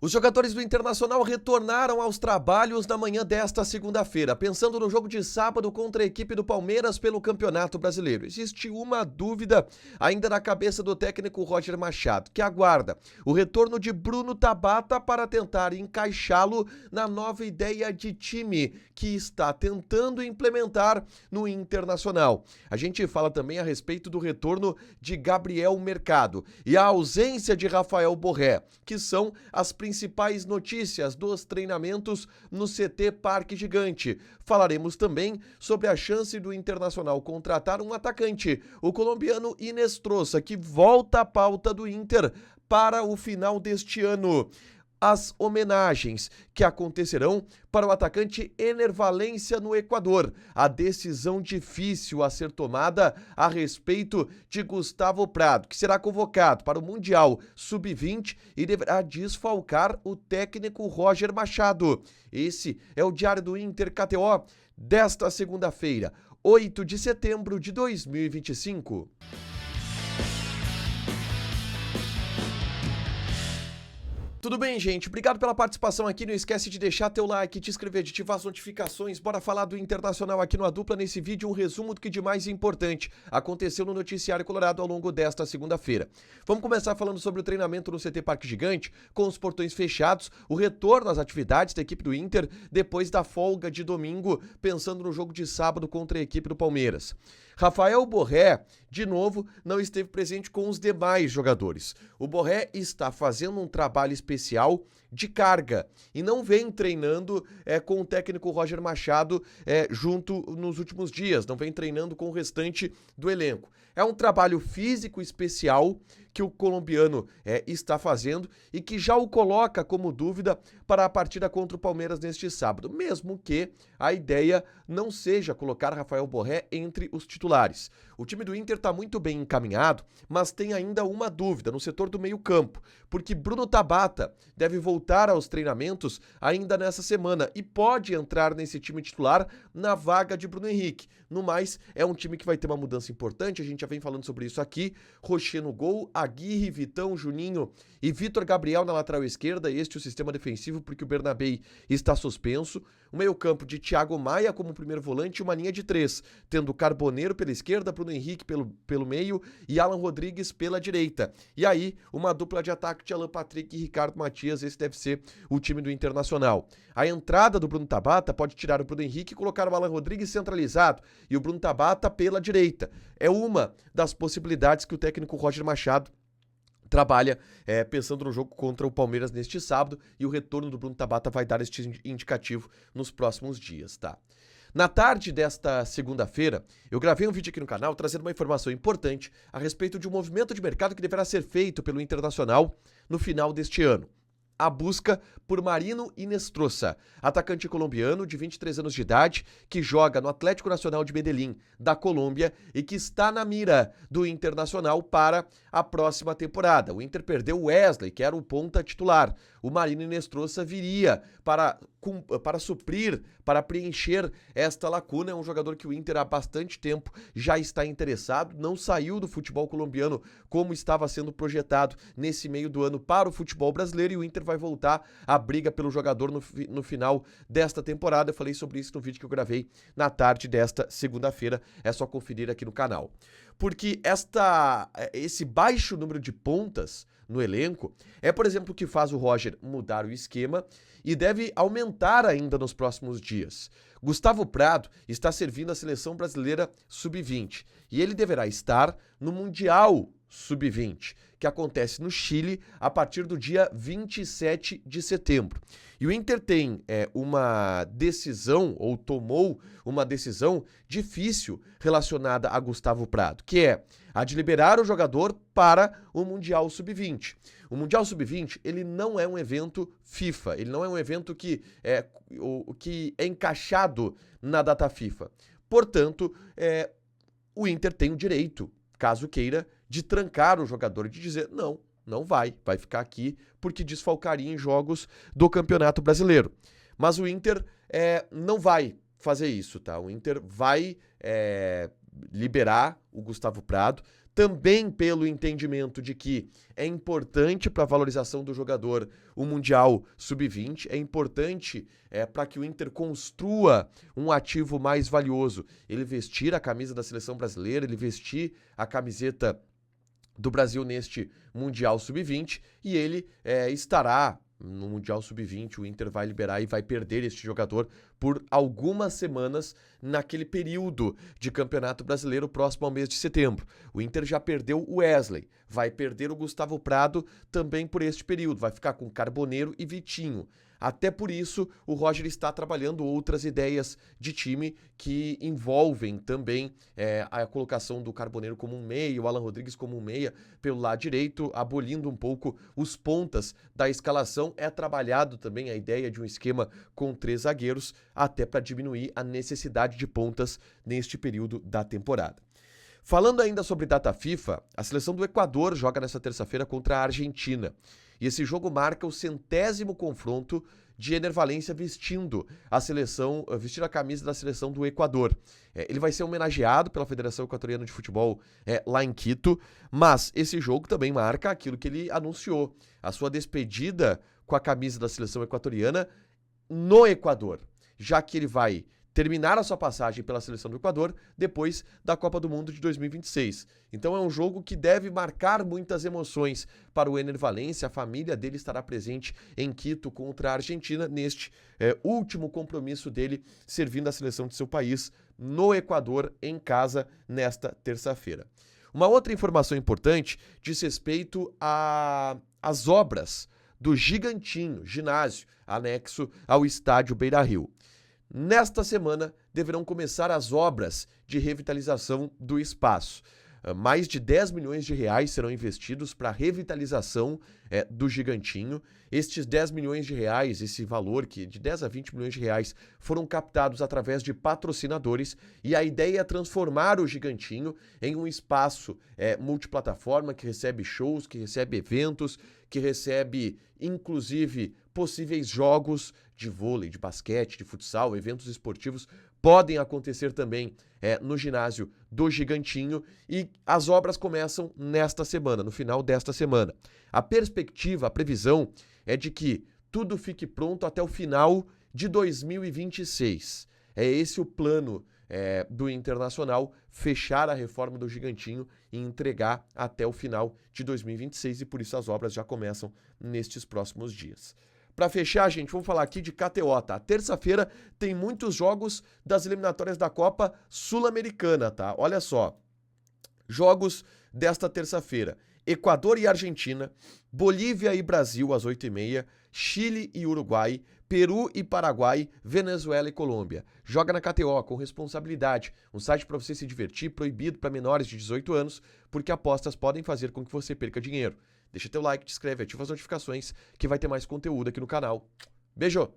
Os jogadores do Internacional retornaram aos trabalhos na manhã desta segunda-feira, pensando no jogo de sábado contra a equipe do Palmeiras pelo Campeonato Brasileiro. Existe uma dúvida ainda na cabeça do técnico Roger Machado, que aguarda o retorno de Bruno Tabata para tentar encaixá-lo na nova ideia de time que está tentando implementar no Internacional. A gente fala também a respeito do retorno de Gabriel Mercado e a ausência de Rafael Borré, que são as principais notícias dos treinamentos no CT Parque Gigante. Falaremos também sobre a chance do Internacional contratar um atacante, o colombiano Inestrosa, que volta à pauta do Inter para o final deste ano. As homenagens que acontecerão para o atacante Ener Valencia no Equador, a decisão difícil a ser tomada a respeito de Gustavo Prado, que será convocado para o Mundial Sub-20 e deverá desfalcar o técnico Roger Machado. Esse é o Diário do Inter KTO desta segunda-feira, 8 de setembro de 2025. Tudo bem, gente? Obrigado pela participação aqui. Não esquece de deixar teu like, te inscrever, de ativar as notificações. Bora falar do Internacional aqui no A Dupla. Nesse vídeo, um resumo do que de mais importante aconteceu no Noticiário Colorado ao longo desta segunda-feira. Vamos começar falando sobre o treinamento no CT Parque Gigante, com os portões fechados, o retorno às atividades da equipe do Inter depois da folga de domingo, pensando no jogo de sábado contra a equipe do Palmeiras. Rafael Borré, de novo, não esteve presente com os demais jogadores. O Borré está fazendo um trabalho especial de carga e não vem treinando com o técnico Roger Machado junto nos últimos dias, não vem treinando com o restante do elenco. É um trabalho físico especial que o colombiano está fazendo e que já o coloca como dúvida para a partida contra o Palmeiras neste sábado, mesmo que a ideia não seja colocar Rafael Borré entre os titulares. O time do Inter está muito bem encaminhado, mas tem ainda uma dúvida no setor do meio-campo, porque Bruno Tabata deve voltar aos treinamentos ainda nessa semana e pode entrar nesse time titular na vaga de Bruno Henrique. No mais, é um time que vai ter uma mudança importante, a gente já vem falando sobre isso aqui. Rocher no gol, Aguirre, Vitão, Juninho e Vitor Gabriel na lateral esquerda, este é o sistema defensivo porque o Bernabei está suspenso. O meio-campo de Thiago Maia como primeiro volante e uma linha de 3, tendo Carboneiro pela esquerda, Bruno Henrique pelo meio e Alan Rodrigues pela direita. E aí, uma dupla de ataque de Alan Patrick e Ricardo Matias, esse deve ser o time do Internacional. A entrada do Bruno Tabata pode tirar o Bruno Henrique e colocar o Alan Rodrigues centralizado e o Bruno Tabata pela direita. É uma das possibilidades que o técnico Roger Machado trabalha pensando no jogo contra o Palmeiras neste sábado, e o retorno do Bruno Tabata vai dar este indicativo nos próximos dias, tá? Na tarde desta segunda-feira, eu gravei um vídeo aqui no canal trazendo uma informação importante a respeito de um movimento de mercado que deverá ser feito pelo Internacional no final deste ano. A busca por Marino Inestrosa, atacante colombiano de 23 anos de idade, que joga no Atlético Nacional de Medellín, da Colômbia, e que está na mira do Internacional para a próxima temporada. O Inter perdeu o Wesley, que era o ponta titular. O Marino Inestrosa viria para suprir, para preencher esta lacuna. É um jogador que o Inter há bastante tempo já está interessado, não saiu do futebol colombiano como estava sendo projetado nesse meio do ano para o futebol brasileiro, e o Inter vai voltar à briga pelo jogador no final desta temporada. Eu falei sobre isso no vídeo que eu gravei na tarde desta segunda-feira, é só conferir aqui no canal. Porque esse baixo número de pontas no elenco é, por exemplo, o que faz o Roger mudar o esquema e deve aumentar ainda nos próximos dias. Gustavo Prado está servindo a seleção brasileira Sub-20 e ele deverá estar no Mundial Sub-20, que acontece no Chile a partir do dia 27 de setembro. E o Inter tem uma decisão, ou tomou uma decisão difícil relacionada a Gustavo Prado, que é a de liberar o jogador para o Mundial Sub-20. O Mundial Sub-20, ele não é um evento FIFA, ele não é um evento que é encaixado na data FIFA. Portanto, o Inter tem o direito, caso queira, de trancar o jogador e de dizer não vai ficar aqui porque desfalcaria em jogos do Campeonato Brasileiro. Mas o Inter não vai fazer isso, tá? O Inter vai liberar o Gustavo Prado, também pelo entendimento de que é importante para a valorização do jogador o Mundial Sub-20, é importante para que o Inter construa um ativo mais valioso, ele vestir a camisa da seleção brasileira, ele vestir a camiseta do Brasil neste Mundial Sub-20 e ele estará no Mundial Sub-20, o Inter vai liberar e vai perder este jogador por algumas semanas naquele período de Campeonato Brasileiro próximo ao mês de setembro. O Inter já perdeu o Wesley, vai perder o Gustavo Prado também por este período, vai ficar com Carboneiro e Vitinho. Até por isso, o Roger está trabalhando outras ideias de time que envolvem também a colocação do Carboneiro como um meia, o Alan Rodrigues como um meia pelo lado direito, abolindo um pouco os pontas da escalação. É trabalhado também a ideia de um esquema com 3 zagueiros, até para diminuir a necessidade de pontas neste período da temporada. Falando ainda sobre data FIFA, a seleção do Equador joga nesta terça-feira contra a Argentina. E esse jogo marca o 100º confronto de Ener Valencia vestindo a camisa da seleção do Equador. Ele vai ser homenageado pela Federação Equatoriana de Futebol lá em Quito, mas esse jogo também marca aquilo que ele anunciou, a sua despedida com a camisa da seleção equatoriana no Equador, já que ele vai terminar a sua passagem pela seleção do Equador depois da Copa do Mundo de 2026. Então é um jogo que deve marcar muitas emoções para o Ener Valencia. A família dele estará presente em Quito contra a Argentina neste último compromisso dele servindo a seleção de seu país no Equador em casa nesta terça-feira. Uma outra informação importante diz respeito às obras do Gigantinho, ginásio anexo ao estádio Beira-Rio. Nesta semana, deverão começar as obras de revitalização do espaço. Mais de 10 milhões de reais serão investidos para a revitalização do Gigantinho. Estes 10 milhões de reais, esse valor que de 10 a 20 milhões de reais, foram captados através de patrocinadores e a ideia é transformar o Gigantinho em um espaço multiplataforma que recebe shows, que recebe eventos, que recebe inclusive possíveis jogos de vôlei, de basquete, de futsal, eventos esportivos podem acontecer também no ginásio do Gigantinho e as obras começam nesta semana, no final desta semana. A perspectiva, a previsão é de que tudo fique pronto até o final de 2026. É esse o plano do Internacional, fechar a reforma do Gigantinho e entregar até o final de 2026 e por isso as obras já começam nestes próximos dias. Para fechar, gente, vamos falar aqui de KTO, tá? Terça-feira tem muitos jogos das eliminatórias da Copa Sul-Americana, tá? Olha só, jogos desta terça-feira: Equador e Argentina, Bolívia e Brasil às 8h30, Chile e Uruguai, Peru e Paraguai, Venezuela e Colômbia. Joga na KTO com responsabilidade. Um site para você se divertir, proibido para menores de 18 anos, porque apostas podem fazer com que você perca dinheiro. Deixa teu like, te inscreve, ativa as notificações que vai ter mais conteúdo aqui no canal. Beijo!